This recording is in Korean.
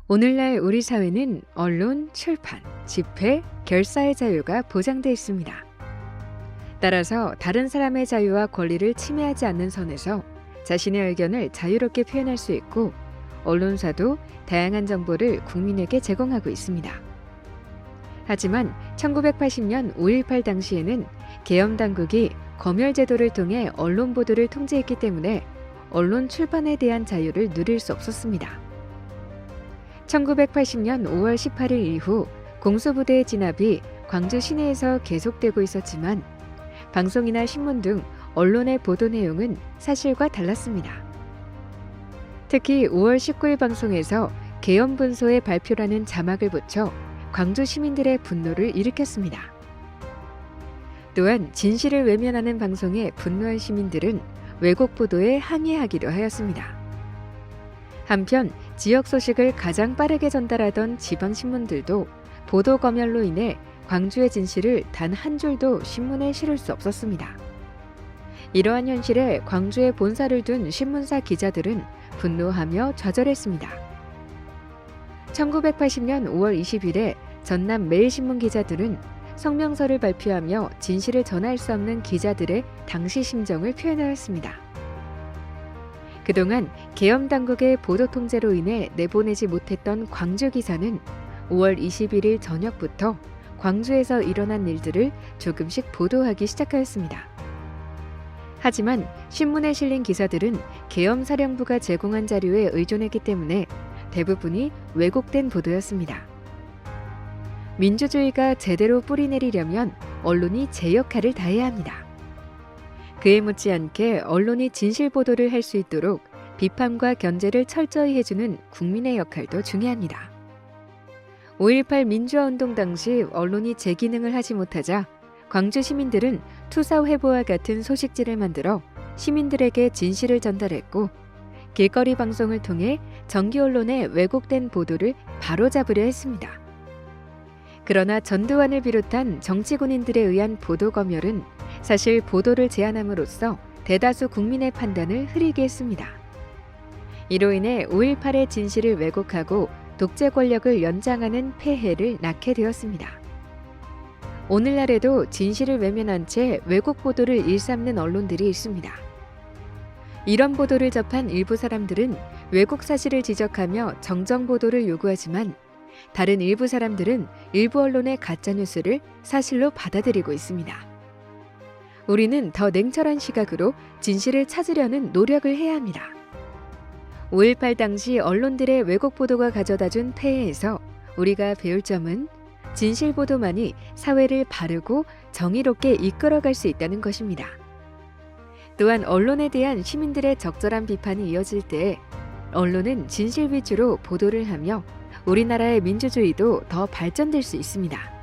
오늘날 우리 사회는 언론, 출판, 집회, 결사의 자유가 보장돼 있습니다. 따라서 다른 사람의 자유와 권리를 침해하지 않는 선에서 자신의 의견을 자유롭게 표현할 수 있고, 언론사도 다양한 정보를 국민에게 제공하고 있습니다. 하지만 1980년 5.18 당시에는 계엄 당국이 검열 제도를 통해 언론 보도를 통제했기 때문에 언론 출판에 대한 자유를 누릴 수 없었습니다. 1980년 5월 18일 이후 공수부대의 진압이 광주 시내에서 계속되고 있었지만 방송이나 신문 등 언론의 보도 내용은 사실과 달랐습니다. 특히 5월 19일 방송에서 계엄 분소의 발표라는 자막을 붙여 광주 시민들의 분노를 일으켰습니다. 또한 진실을 외면하는 방송에 분노한 시민들은 왜곡 보도에 항의하기도 하였습니다. 한편 지역 소식을 가장 빠르게 전달하던 지방신문들도 보도 검열로 인해 광주의 진실을 단 한 줄도 신문에 실을 수 없었습니다. 이러한 현실에 광주에 본사를 둔 신문사 기자들은 분노하며 좌절했습니다. 1980년 5월 20일에 전남 매일신문 기자들은 성명서를 발표하며 진실을 전할 수 없는 기자들의 당시 심정을 표현하였습니다. 그동안 계엄 당국의 보도 통제로 인해 내보내지 못했던 광주 기사는 5월 21일 저녁부터 광주에서 일어난 일들을 조금씩 보도하기 시작하였습니다. 하지만 신문에 실린 기사들은 계엄 사령부가 제공한 자료에 의존했기 때문에 대부분이 왜곡된 보도였습니다. 민주주의가 제대로 뿌리내리려면 언론이 제 역할을 다해야 합니다. 그에 못지않게 언론이 진실 보도를 할 수 있도록 비판과 견제를 철저히 해주는 국민의 역할도 중요합니다. 5.18 민주화운동 당시 언론이 제 기능을 하지 못하자 광주 시민들은 투사회보와 같은 소식지를 만들어 시민들에게 진실을 전달했고, 길거리 방송을 통해 정기 언론의 왜곡된 보도를 바로잡으려 했습니다. 그러나 전두환을 비롯한 정치군인들에 의한 보도 검열은 사실 보도를 제한함으로써 대다수 국민의 판단을 흐리게 했습니다. 이로 인해 5.18의 진실을 왜곡하고 독재 권력을 연장하는 폐해를 낳게 되었습니다. 오늘날에도 진실을 외면한 채 왜곡 보도를 일삼는 언론들이 있습니다. 이런 보도를 접한 일부 사람들은 왜곡 사실을 지적하며 정정 보도를 요구하지만, 다른 일부 사람들은 일부 언론의 가짜뉴스를 사실로 받아들이고 있습니다. 우리는 더 냉철한 시각으로 진실을 찾으려는 노력을 해야 합니다. 5.18 당시 언론들의 왜곡 보도가 가져다준 폐해에서 우리가 배울 점은 진실 보도만이 사회를 바르고 정의롭게 이끌어갈 수 있다는 것입니다. 또한 언론에 대한 시민들의 적절한 비판이 이어질 때 언론은 진실 위주로 보도를 하며 우리나라의 민주주의도 더 발전될 수 있습니다.